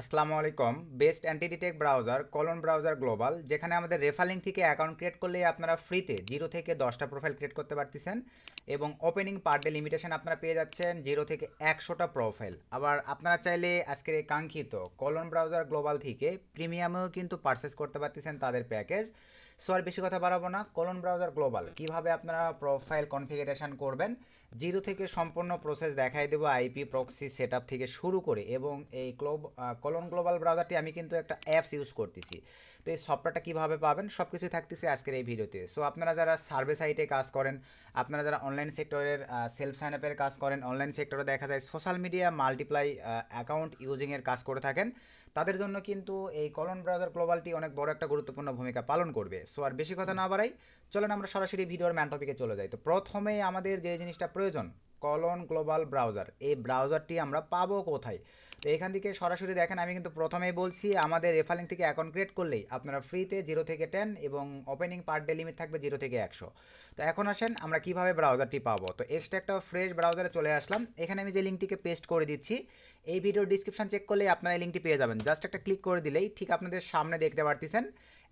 আসসালামু আলাইকুম। Best antidetect browser কলন ব্রাউজার গ্লোবাল, যেখানে আমাদের রেফার লিঙ্ক থেকে অ্যাকাউন্ট ক্রিয়েট করলে আপনারা ফ্রিতে 0 থেকে 10টা প্রোফাইল ক্রিয়েট করতে পারতেছেন এবং ওপেনিং পার ডে লিমিটেশন আপনারা পেয়ে যাচ্ছেন 0 থেকে 100টা প্রোফাইল। আবার আপনারা চাইলে আজকের এই কাঙ্ক্ষিত কলন ব্রাউজার গ্লোবাল থেকে প্রিমিয়ামেও কিন্তু পারচেস করতে পারতেছেন তাদের প্যাকেজ। সো আর বেশি কথা বাড়াবো না, কলন ব্রাউজার গ্লোবাল কীভাবে আপনারা প্রোফাইল কনফিগারেশন করবেন জিরো থেকে সম্পূর্ণ প্রসেস দেখাই দেবো, আইপি প্রক্সি সেট আপ থেকে শুরু করে। এবং এই কলন গ্লোবাল ব্রাউজারটি আমি কিন্তু একটা অ্যাপস ইউজ করতেছি, তো এই সফটওয়্যারটা কীভাবে পাবেন সব কিছুই থাকতেছে আজকের এই ভিডিওতে। সো আপনারা যারা সার্ভে সাইটে কাজ করেন, আপনারা যারা অনলাইন সেক্টরের সেলফ সাইন আপের কাজ করেন, অনলাইন সেক্টরে দেখা যায় সোশ্যাল মিডিয়া মাল্টিপ্লাই অ্যাকাউন্ট ইউজিংয়ের কাজ করে থাকেন, তাদের জন্য কিন্তু এই কলন ব্রাউজার গ্লোবালটি অনেক বড় একটা গুরুত্বপূর্ণ ভূমিকা পালন করবে। সো আর বেশি কথা না বাড়াই, চলেন আমরা সরাসরি ভিডিওর ম্যান টপিকে চলে যাই। তো প্রথমেই আমাদের যে জিনিসটা প্রয়োজন, কলন গ্লোবাল ব্রাউজার, এই ব্রাউজারটি আমরা পাবো কোথায়? তো এখান থেকে সরাসরি দেখেন, আমি কিন্তু প্রথমেই বলছি আমাদের রেফার লিঙ্ক থেকে অ্যাকাউন্ট ক্রিয়েট করলেই আপনারা ফ্রিতে 0 থেকে 10 এবং ওপেনিং পার ডে লিমিট থাকবে 0 থেকে 100। তো এখন আসেন আমরা কিভাবে ব্রাউজারটি পাবো। তো এক্সট্রা একটা ফ্রেশ ব্রাউজারে চলে আসলাম, এখানে আমি যে লিঙ্কটিকে পেস্ট করে দিচ্ছি, এই ভিডিওর ডিসক্রিপশন চেক করলেই আপনারা এই লিঙ্কটি পেয়ে যাবেন। জাস্ট একটা ক্লিক করে দিলেই ঠিক আপনাদের সামনে দেখতে পারতেছেন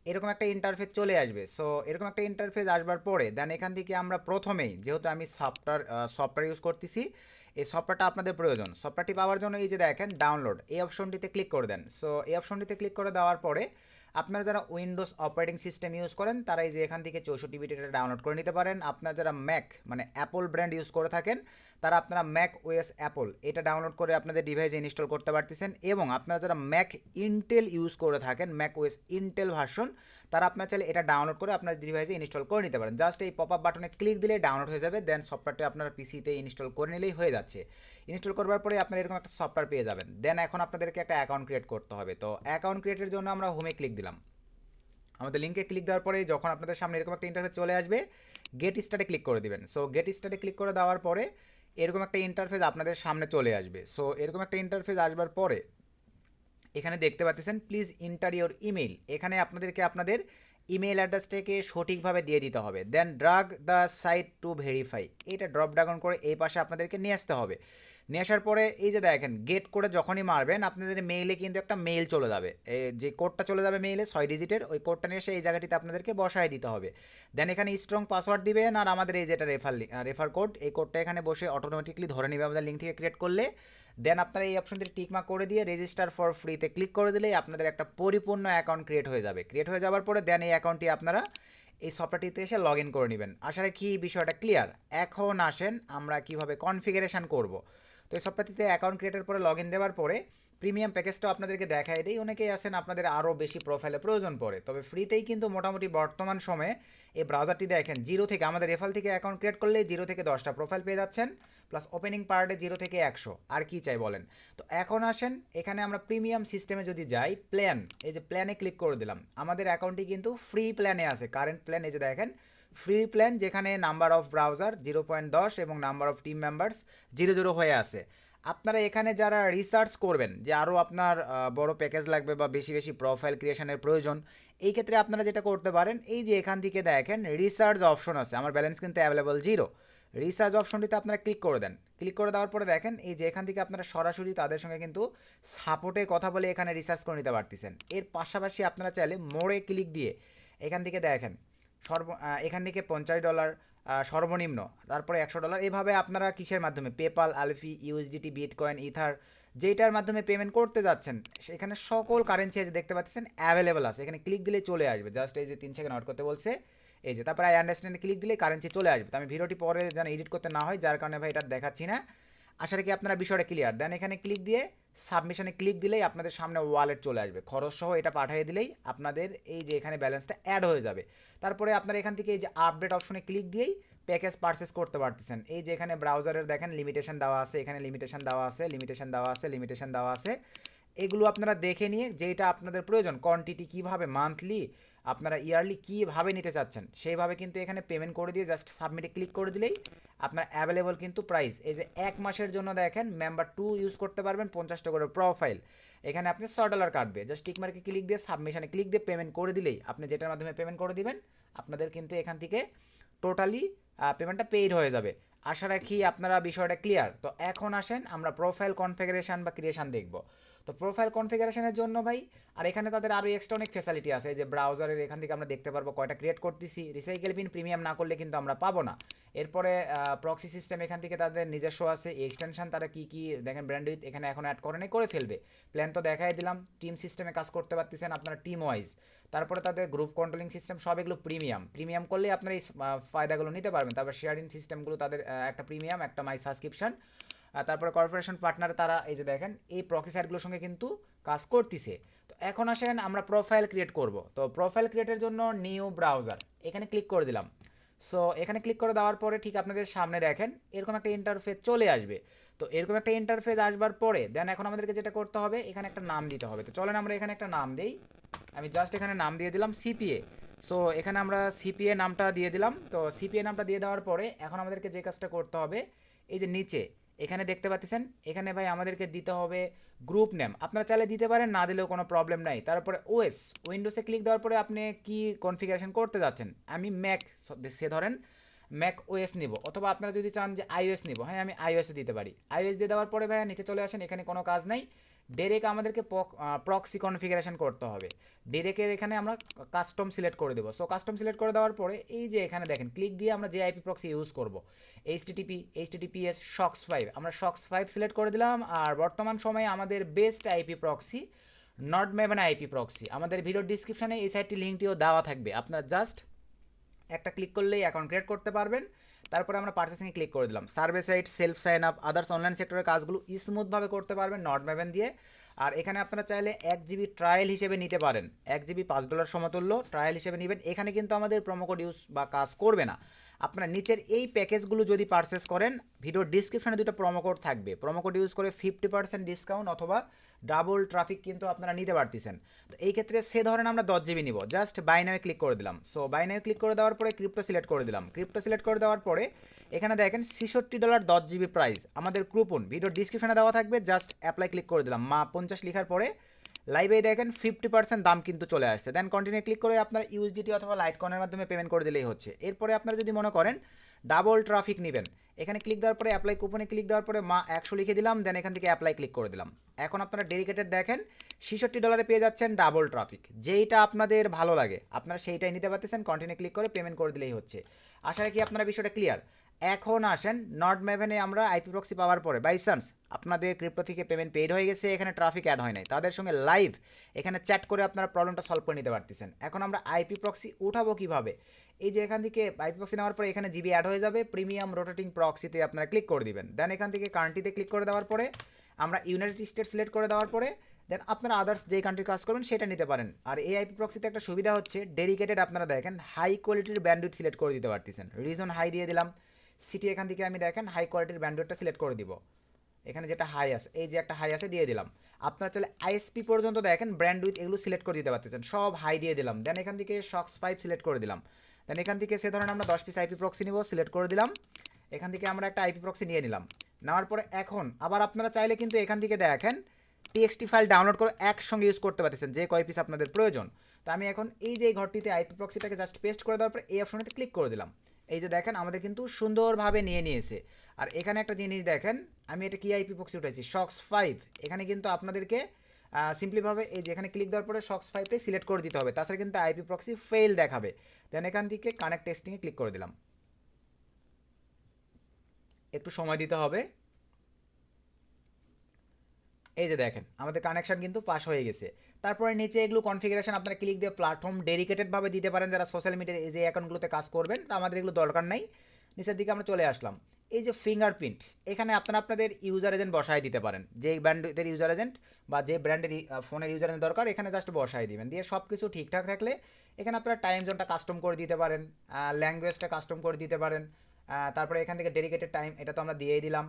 এরকম একটা ইন্টারফেস চলে আসবে। সো এরকম একটা ইন্টারফেস আসবার পরে দেন এখান থেকে আমরা প্রথমেই, যেহেতু আমি সফটওয়্যার ইউজ করতেছি, এই সফটওয়্যারটা আপনাদের প্রয়োজন। সফটওয়্যারটি পাওয়ার জন্য এই যে দেখেন ডাউনলোড, এই অপশনটিতে ক্লিক করে দেন। সো এই অপশনটিতে ক্লিক করে দেওয়ার পরে আপনারা যারা উইন্ডোজ অপারেটিং সিস্টেম ইউজ করেন তারা এই যে এখান থেকে 64 বিটের ডাউনলোড করে নিতে পারেন। আপনারা যারা ম্যাক মানে অ্যাপল ব্র্যান্ড ইউজ করে থাকেন তারা আপনারা ম্যাক ওএস অ্যাপল এটা ডাউনলোড করে আপনাদের ডিভাইসে ইনস্টল করতে পারতেছেন। এবং আপনারা যারা ম্যাক ইন্টেল ইউজ করে থাকেন, ম্যাক ওএস ইন্টেল ভার্সন, তারা আপনার চাইলে এটা ডাউনলোড করে আপনার ডিভাইসে ইনস্টল করে নিতে পারেন। জাস্ট এই পপ আপ বাটনে ক্লিক দিলে ডাউনলোড হয়ে যাবে, দেন সফটওয়্যারটি আপনার পিসিতে ইনস্টল করে নিলেই হয়ে যাচ্ছে। ইনস্টল করবার পরে আপনারা এরকম একটা সফটওয়্যার পেয়ে যাবেন। দেন এখন আপনাদেরকে একটা অ্যাকাউন্ট ক্রিয়েট করতে হবে। তো অ্যাকাউন্ট ক্রিয়েটের জন্য আমরা হোমে ক্লিক দিলাম। আমাদের লিঙ্কে ক্লিক দেওয়ার পরে যখন আপনাদের সামনে এরকম একটা ইন্টারফেস চলে আসবে, গেট স্টার্টে ক্লিক করে দিবেন। সো গেট স্টার্টে ক্লিক করে দেওয়ার পরে এরকম একটা ইন্টারফেস আপনাদের সামনে চলে আসবে। সো এরকম একটা ইন্টারফেস আসবার পরে এখানে দেখতে পাচ্ছেন প্লিজ ইন্টার ইওর ইমেল, এখানে আপনাদেরকে আপনাদের ইমেল অ্যাড্রেসটাকে সঠিকভাবে দিয়ে দিতে হবে। Then drag the site to verify, এটা ড্রপ ডাউন করে এই পাশে আপনাদেরকে নিয়ে আসতে হবে। নিয়ে আসার পরে এই যে দেখেন গেট করে যখনই মারবেন আপনাদের মেইলে কিন্তু একটা মেইল চলে যাবে, এই যে কোডটা চলে যাবে মেইলে 6 ডিজিটের, ওই কোডটা নিয়ে এসে এই জায়গাটিতে আপনাদেরকে বসায় দিতে হবে। দেন এখানে স্ট্রং পাসওয়ার্ড দিবেন, আর আমাদের এই যেটা রেফার কোড, এই কোডটা এখানে বসে অটোমেটিকলি ধরে নেবে আমাদের লিঙ্ক থেকে ক্রিয়েট করলে। দেন আপনারা এই অপশনটি টিকমার্ক করে দিয়ে রেজিস্টার ফর ফ্রিতে ক্লিক করে দিলেই আপনাদের একটা পরিপূর্ণ অ্যাকাউন্ট ক্রিয়েট হয়ে যাবে। ক্রিয়েট হয়ে যাওয়ার পরে দেন এই অ্যাকাউন্টটি আপনারা এই সফটওয়্যারটিতে এসে লগ ইন করে নেবেন। আশা রাখি বিষয়টা ক্লিয়ার। এখন আসেন আমরা কিভাবে কনফিগারেশন করব। তো এই সফটওয়্যারটিতে অ্যাকাউন্ট ক্রিয়েটের পরে লগ ইন দেওয়ার পরে প্রিমিয়াম প্যাকেজটাও আপনাদেরকে দেখাই দিই। অনেকেই আছেন আপনাদের আরও বেশি প্রোফাইলের প্রয়োজন পড়ে, তবে ফ্রিতেই কিন্তু মোটামুটি বর্তমান সময়ে এই ব্রাউজারটি দেখেন জিরো থেকে আমাদের রেফার থেকে অ্যাকাউন্ট ক্রিয়েট করলে 0 থেকে 10টা প্রোফাইল পেয়ে যাচ্ছেন, প্লাস ওপেনিং পার ডে 0 থেকে 100। আর কি চাই বলেন। তো এখন আসেন এখানে আমরা প্রিমিয়াম সিস্টেমে যদি যাই, প্ল্যান, এই যে প্ল্যানে ক্লিক করে দিলাম, আমাদের অ্যাকাউন্টটি কিন্তু ফ্রি প্ল্যানে আছে। কারেন্ট প্ল্যান এই যে দেখেন ফ্রি প্ল্যান, যেখানে নাম্বার অফ ব্রাউজার 0.10 এবং নাম্বার অফ টিম মেম্বার্স 0 হয়ে আছে। আপনারা এখানে যারা রিসার্চ করবেন যে আরও আপনার বড় প্যাকেজ লাগবে বা বেশি বেশি প্রোফাইল ক্রিয়েশনের প্রয়োজন, এই ক্ষেত্রে আপনারা যেটা করতে পারেন, এই যে এখান থেকে দেখেন রিসার্চ অপশন আছে, আমার ব্যালেন্স কিন্তু অ্যাভেলেবল 0। রিসার্চ অপশনটিতে আপনারা ক্লিক করে দেন। ক্লিক করে দেওয়ার পরে দেখেন এই যে এখান থেকে আপনারা সরাসরি তাদের সঙ্গে কিন্তু সাপোর্টে কথা বলে এখানে রিসার্চ করে নিতে পারতেছেন। এর পাশাপাশি আপনারা চাইলে মোড়ে ক্লিক দিয়ে এখান থেকে দেখেন এখান থেকে $50 সর্বনিম্ন, তারপরে $100, এভাবে আপনারা কিসের মাধ্যমে, পেপাল, আলফি, ইউএসডিটি, বিটকয়েন, ইথার, যেটার মাধ্যমে পেমেন্ট করতে যাচ্ছেন সেখানে সকল কারেন্সি আছে দেখতে পাচ্ছেন অ্যাভেলেবেল আছে। এখানে ক্লিক দিলে চলে আসবে, জাস্ট এই যে 3 সেকেন্ড ওয়েট করতে বলছে, এই যে তারপরে আই আন্ডারস্ট্যান্ড ক্লিক দিলে কারেন্সি চলে আসবে। তো আমি ভিডিওটি পরে যেন এডিট করতে না হয়, যার কারণে ভাই এটা দেখাচ্ছি না। আশা রাখি আপনারা বিষয়টা ক্লিয়ার। দেন এখানে ক্লিক দিয়ে সাবমিশনে ক্লিক দিলেই আপনাদের সামনে ওয়ালেট চলে আসবে, খরচ সহ এটা পাঠিয়ে দিলেই আপনাদের এই যে এখানে ব্যালেন্সটা অ্যাড হয়ে যাবে। তারপরে আপনারা এখান থেকে এই যে আপডেট অপশনে ক্লিক দিয়েই প্যাকেজ পারচেস করতে পারতেছেন। এই যে এখানে ব্রাউজারের দেখেন লিমিটেশন দেওয়া আছে, এখানে লিমিটেশন দেওয়া আছে, লিমিটেশন দেওয়া আছে, লিমিটেশন দেওয়া আছে। এগুলো আপনারা দেখে নিয়ে যেটা আপনাদের প্রয়োজন, কোয়ান্টিটি কীভাবে, মান্থলি, আপনারা ইয়ারলি কীভাবে নিতে চাচ্ছেন সেইভাবে কিন্তু এখানে পেমেন্ট করে দিয়ে জাস্ট সাবমিটে ক্লিক করে দিলেই আপনার অ্যাভেলেবল কিন্তু প্রাইস, এই যে 1 মাসের জন্য দেখেন মেম্বার 2 ইউজ করতে পারবেন 50টা করে প্রোফাইল, এখানে আপনি $100 কাটবে। জাস্ট টিকমার্কে ক্লিক দিয়ে সাবমিশনে ক্লিক দিয়ে পেমেন্ট করে দিলেই, আপনি যেটার মাধ্যমে পেমেন্ট করে দিবেন আপনাদের কিন্তু এখান থেকে টোটালি পেমেন্টটা পেইড হয়ে যাবে। আশা রাখি আপনারা বিষয়টা ক্লিয়ার। তো এখন আসেন আমরা প্রোফাইল কনফিগারেশন বা ক্রিয়েশন দেখব। তো তো প্রোফাইল কনফিগারেশনের জন্য ভাই, আর এখানে তাদের আরও এক্সট্রা অনেক ফ্যাসিলিটি আছে, যে ব্রাউজারের এখান থেকে আমরা দেখতে পারবো কয়টা ক্রিয়েট করতেছি, রিসাইকেল পিন প্রিমিয়াম না করলে কিন্তু আমরা পাবো না। এরপরে প্রক্সি সিস্টেম এখান থেকে তাদের নিজস্ব আছে, এক্সটেনশন তারা কী কী দেখেন ব্র্যান্ডউইথ এখানে এখন অ্যাড করে ফেলবে। প্ল্যান তো দেখাই দিলাম, টিম সিস্টেমে কাজ করতে পারতেছেন আপনারা টিম ওয়াইজ। তারপরে তাদের গ্রুপ কন্ট্রোলিং সিস্টেম সব এগুলো প্রিমিয়াম করলে আপনারা এই ফায়দাগুলো নিতে পারবেন। তারপর শেয়ারিং সিস্টেমগুলো তাদের একটা প্রিমিয়াম, একটা মাই সাবস্ক্রিপশন। তারপরে কর্পোরেশন পার্টনার তারা এই যে দেখেন এই প্রক্সি সাইটগুলোর সঙ্গে কিন্তু কাজ করতেছে। তো এখন আসেন আমরা প্রোফাইল ক্রিয়েট করব। তো প্রোফাইল ক্রিয়েটের জন্য নিউ ব্রাউজার এখানে ক্লিক করে দিলাম। সো এখানে ক্লিক করে দেওয়ার পরে ঠিক আপনাদের সামনে দেখেন এরকম একটা ইন্টারফেস চলে আসবে। তো এরকম একটা ইন্টারফেস আসবার পরে দেন এখন আমাদেরকে যেটা করতে হবে এখানে একটা নাম দিতে হবে। তো চলেন আমরা এখানে একটা নাম দিই। আমি জাস্ট এখানে নাম দিয়ে দিলাম সিপিএ। সো এখানে আমরা সিপিএ নামটা দিয়ে দিলাম। তো সিপিএ নামটা দিয়ে দেওয়ার পরে এখন আমাদেরকে যে কাজটা করতে হবে, এই যে নিচে এখানে দেখতে পাচ্ছেন এখানে ভাই আমাদেরকে দিতে হবে গ্রুপ নেম। আপনারা চাইলে দিতে পারেন, না দিলেও কোনো প্রবলেম নাই। তারপরে ওএস, উইন্ডোজে ক্লিক দেওয়ার পরে আপনি কি কনফিগারেশন করতে যাচ্ছেন, আমি ম্যাক সে ধরেন ম্যাক ওএস নিব, অথবা আপনারা যদি চান যে আইওএস নিব, হ্যাঁ আমি আইওএসে দিতে পারি। আইওএস দিয়ে দেওয়ার পরে ভাইয়া নিচে চলে আসেন, এখানে কোনো কাজ নাই, ডেরেক আমাদেরকে প্রক্সি কনফিগারেশন করতে হবে। ডেরেকের এখানে আমরা কাস্টম সিলেক্ট করে দেবো। সো কাস্টম সিলেক্ট করে দেওয়ার পরে এই যে এখানে দেখেন ক্লিক দিয়ে আমরা যে আইপি প্রক্সি ইউজ করব, এইচটিটিপিএস শক্স 5, আমরা শক্স 5 সিলেক্ট করে দিলাম। আর বর্তমান সময়ে আমাদের best IP proxy not মেভেন IP proxy, আমাদের ভিডিও ডিসক্রিপশানে এই সাইটটি লিঙ্কটিও দেওয়া থাকবে, আপনারা জাস্ট একটা ক্লিক করলেই অ্যাকাউন্ট ক্রিয়েট করতে পারবেন। তারপরে আমরা পার্চেসিংয়ে ক্লিক করে দিলাম। Survey site, self sign up, others online সেক্টরের কাজগুলো স্মুথভাবে করতে পারবেন নট মেভেন দিয়ে। আর এখানে আপনারা চাইলে 1 GB ট্রায়াল হিসেবে নিতে পারেন, 1 GB $5 সমতুল্য ট্রায়াল হিসেবে নেবেন। এখানে কিন্তু আমাদের প্রোমোকোড ইউজ বা কাজ করবে না। আপনারা নিচের এই প্যাকেজগুলো যদি পারচেস করেন, ভিডিওর ডিসক্রিপশানে দুটো প্রোমোকোড থাকবে, প্রোমোকোড ইউজ করে 50% ডিসকাউন্ট অথবা ডাবল ট্রাফিক কিন্তু আপনারা নিতে পারতেছেন। তো এই ক্ষেত্রে সে ধরেন আমরা 10 GB নিব, জাস্ট বাই নাও ক্লিক করে দিলাম। সো বাই নাও ক্লিক করে দেওয়ার পরে ক্রিপ্টো সিলেক্ট করে দিলাম। ক্রিপ্টো সিলেক্ট করে দেওয়ার পরে এখানে দেখেন $66 10 GB প্রাইস, আমাদের কুপন ভিডিওর ডিসক্রিপশনে দেওয়া থাকবে, জাস্ট অ্যাপ্লাই ক্লিক করে দিলাম। 50 লেখার পরে লাইভে দেখেন 50% দাম কিন্তু চলে আসছে। দেন কন্টিনিউ ক্লিক করে আপনার ইউএসডিটি অথবা লাইটকয়েনের মাধ্যমে পেমেন্ট করে দিলেই হচ্ছে। এরপরে আপনারা যদি মনে করেন ডাবল ট্রাফিক নেবেন, এখানে ক্লিক দেওয়ার পরে অ্যাপ্লাই কুপনে ক্লিক দেওয়ার পরে 100 লিখে দিলাম। দেন এখান থেকে অ্যাপ্লাই ক্লিক করে দিলাম। এখন আপনারা ডেডিকেটেড দেখেন $66 পেয়ে যাচ্ছেন ডাবল ট্রাফিক, যেইটা আপনাদের ভালো লাগে আপনারা সেইটাই নিতে পারতেছেন। কন্টিনিউ ক্লিক করে পেমেন্ট করে দিলেই হচ্ছে। আশা রাখি আপনারা বিষয়টা ক্লিয়ার। এখন আসেন নট মেভেনে আমরা আইপি প্রক্সি পাওয়ার পরে বাই চান্স আপনাদের ক্রিপ্টো থেকে পেমেন্ট পেইড হয়ে গেছে, এখানে ট্রাফিক অ্যাড হয় নাই, তাদের সঙ্গে লাইভ এখানে চ্যাট করে আপনারা প্রবলেমটা সলভ করে নিতে পারতেছেন। এখন আমরা আইপি প্রক্সি উঠাবো কিভাবে, এই যে এখান থেকে আইপি প্রক্সি নেওয়ার পরে এখানে জিবি অ্যাড হয়ে যাবে, প্রিমিয়াম রোটেটিং প্রক্সিতে আপনারা ক্লিক করে দিবেন। দেন এখান থেকে কান্ট্রিতে ক্লিক করে দেওয়ার পরে আমরা ইউনাইটেড স্টেট সিলেক্ট করে দেওয়ার পরে দেন আপনারা আদার্স যে কান্ট্রি কাজ করবেন সেটা নিতে পারেন। আর এই আইপি প্রক্সিতে একটা সুবিধা হচ্ছে ডেডিকেটেড আপনারা দেখেন হাই কোয়ালিটির ব্যান্ডউইথ সিলেক্ট করে দিতে পারতেছেন। রিজন হাই দিয়ে দিলাম, সিটি এখান থেকে আমি দেখেন হাই কোয়ালিটির ব্যান্ডউইথটা সিলেক্ট করে দিব। এখানে যেটা হাই আছে, এই যে একটা হাই আছে দিয়ে দিলাম। আপনারা চাইলে আইএসপি পর্যন্ত দেখেন ব্র্যান্ডউইথ এগুলো সিলেক্ট করে দিতে পারতেছেন, সব হাই দিয়ে দিলাম। দেন এখান থেকে শক্স 5 সিলেক্ট করে দিলাম। দেন এখান থেকে সে ধরেন আমরা 10 পিস আইপি প্রক্সি নিব, সিলেক্ট করে দিলাম। এখান থেকে আমরা একটা আইপি প্রক্সি নিয়ে নিলাম। নেওয়ার পরে এখন আবার আপনারা চাইলে কিন্তু এখান থেকে দেখেন টিএক্সটি ফাইল ডাউনলোড করে একসঙ্গে ইউজ করতে পারতেছেন যে কয় পিস আপনাদের প্রয়োজন। তো আমি এখন এই যে ঘরটিতে আইপি প্রক্সিটাকে জাস্ট পেস্ট করে দেওয়ার পরে এই অপশনটাতে ক্লিক করে দিলাম। এই যে দেখেন আমাদের কিন্তু সুন্দরভাবে নিয়ে নিয়েছে। আর এখানে একটা জিনিস দেখেন, আমি এটা কি আইপি প্রক্সি উঠাইছি শক্স 5, এখানে কিন্তু আপনাদেরকে সিম্পলিভাবে এই যে এখানে ক্লিক দেওয়ার পরে শক্স 5টাই সিলেক্ট করে দিতে হবে, তাছাড়া কিন্তু আইপি প্রক্সি ফেল দেখাবে। দেন এখান থেকে কানেক্ট টেস্টিংয়ে ক্লিক করে দিলাম, একটু সময় দিতে হবে। এই যে দেখেন আমাদের কানেকশন কিন্তু পাস হয়ে গেছে। তারপরে নিচে এগুলো কনফিগারেশন আপনারা ক্লিক দিয়ে প্ল্যাটফর্ম ডেডিকেটেডভাবে দিতে পারেন, যারা সোশ্যাল মিডিয়ার এই যে অ্যাকাউন্টগুলোতে কাজ করবেন, তা আমাদের এগুলো দরকার নাই। নিচের দিকে আমরা চলে আসলাম, এই যে ফিঙ্গারপ্রিন্ট, এখানে আপনারা আপনাদের ইউজার এজেন্ট বসায় দিতে পারেন, যে ব্র্যান্ডের ইউজার এজেন্ট বা যে ব্র্যান্ডের ফোনের ইউজার এজেন্ট দরকার এখানে জাস্ট বসায় দিবেন। দিয়ে সব কিছু ঠিকঠাক থাকলে এখানে আপনারা টাইম জোনটা কাস্টম করে দিতে পারেন, ল্যাঙ্গুয়েজটা কাস্টম করে দিতে পারেন। তারপরে এখান থেকে ডেডিকেটেড টাইম এটা তো আমরা দিয়েই দিলাম।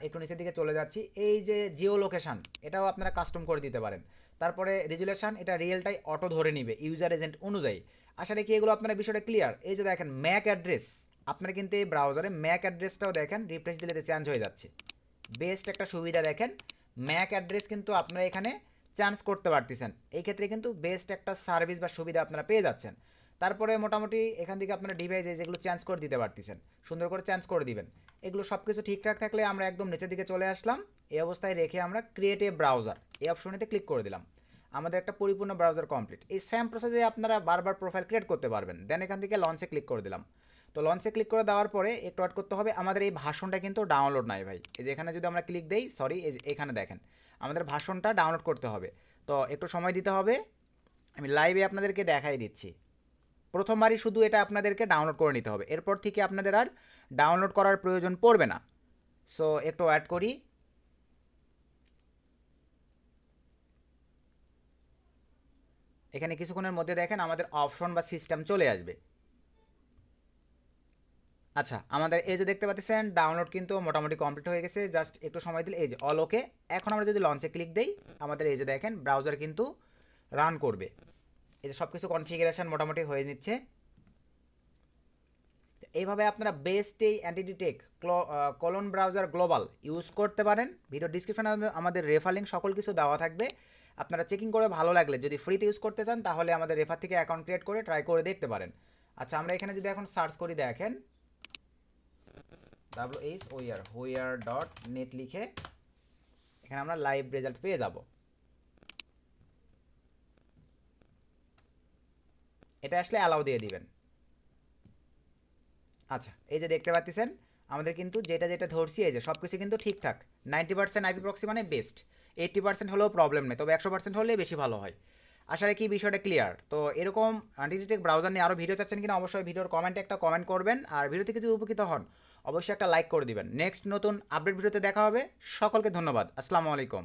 একটু নিচের দিকে চলে যাচ্ছি, এই যে জিও লোকেশান এটাও আপনারা কাস্টম করে দিতে পারেন। তারপরে রেজুলেশন এটা রিয়েলটাই অটো ধরে নিবে ইউজার এজেন্ট অনুযায়ী। আশা রাখি এগুলো আপনারা বিষয়টা ক্লিয়ার। এই যে দেখেন ম্যাক অ্যাড্রেস, আপনারা কিন্তু এই ব্রাউজারে ম্যাক অ্যাড্রেসটাও দেখেন রিফ্রেশ দিলে চেঞ্জ হয়ে যাচ্ছে। বেস্ট একটা সুবিধা দেখেন, ম্যাক অ্যাড্রেস কিন্তু আপনারা এখানে চেঞ্জ করতে পারতেছেন, এই ক্ষেত্রে কিন্তু বেস্ট একটা সার্ভিস বা সুবিধা আপনারা পেয়ে যাচ্ছেন। তারপরে মোটামুটি এখান থেকে আপনারা ডিভাইসে যেগুলো চেঞ্জ করে দিতে পারতেছেন, সুন্দর করে চেঞ্জ করে দিবেন। এগুলো সব কিছু ঠিকঠাক থাকলে আমরা একদম নিচের দিকে চলে আসলাম। এই অবস্থায় রেখে আমরা ক্রিয়েট এ ব্রাউজার এই অপশনটিতে ক্লিক করে দিলাম। আমাদের একটা পরিপূর্ণ ব্রাউজার কমপ্লিট। এই সেম প্রসেসে আপনারা বারবার প্রোফাইল ক্রিয়েট করতে পারবেন। দেন এখান থেকে লঞ্চে ক্লিক করে দিলাম। তো লঞ্চে ক্লিক করে দেওয়ার পরে একটু ওয়েট করতে হবে। আমাদের এই ভাষণটা কিন্তু ডাউনলোড নাই ভাই। এই যে এখানে যদি আমরা ক্লিক দেই, সরি এখানে দেখেন আমাদের ভাষণটা ডাউনলোড করতে হবে। তো একটু সময় দিতে হবে। আমি লাইভে আপনাদেরকে দেখাই দিচ্ছি। প্রথমবারই শুধু এটা আপনাদেরকে ডাউনলোড করে নিতে হবে, এরপর থেকে আপনাদের আর ডাউনলোড করার প্রয়োজন পড়বে না। সো একটু অ্যাড করি। এখানে কিছুক্ষণের মধ্যে দেখেন আমাদের অপশন বা সিস্টেম চলে আসবে। আচ্ছা, আমাদের এই যে দেখতে পাচ্ছেন ডাউনলোড কিন্তু মোটামুটি কমপ্লিট হয়ে গেছে। জাস্ট একটু সময় দিলে এই যে অল ওকে। এখন আমরা যদি লঞ্চে ক্লিক দেই, আমাদের এই যে দেখেন ব্রাউজার কিন্তু রান করবে। এই যে সব কিছু কনফিগারেশন মোটামুটি হয়ে নিচ্ছে। এইভাবে আপনারা বেস্ট এই এন্টিটি টেক কলন ব্রাউজার গ্লোবাল ইউজ করতে পারেন। ভিডিও ডিসক্রিপশনে আমাদের রেফার লিঙ্ক সকল কিছু দেওয়া থাকবে। আপনারা চেকিং করে ভালো লাগলে যদি ফ্রিতে ইউজ করতে চান তাহলে আমাদের রেফার থেকে অ্যাকাউন্ট ক্রিয়েট করে ট্রাই করে দেখতে পারেন। আচ্ছা, আমরা এখানে যদি এখন সার্চ করি দেখেন whoer.net লিখে এখানে আমরা লাইভ রেজাল্ট পেয়ে যাব। এটা আসলে অ্যালাউ দিয়ে দিবেন। আচ্ছা, এই যে দেখতে পাচ্ছেন আমাদের কিন্তু যেটা যেটা ধরছি এই যে সব কিছু কিন্তু ঠিকঠাক। 90% আইপি প্রক্সি মানে বেস্ট। 80% হলেও প্রবলেম নেই, তবে 100% হলে বেশি ভালো হয়। আশা রাখি বিষয়টা ক্লিয়ার। তো এরকম এন্টিটি ব্রাউজার নিয়ে আরও ভিডিও চাচ্ছেন কিনা অবশ্যই ভিডিওর কমেন্টে একটা কমেন্ট করবেন। আর ভিডিও থেকে যদি উপকৃত হন অবশ্যই একটা লাইক করে দিবেন। নেক্সট নতুন আপডেট ভিডিওতে দেখা হবে। সকলকে ধন্যবাদ। আসসালামু আলাইকুম।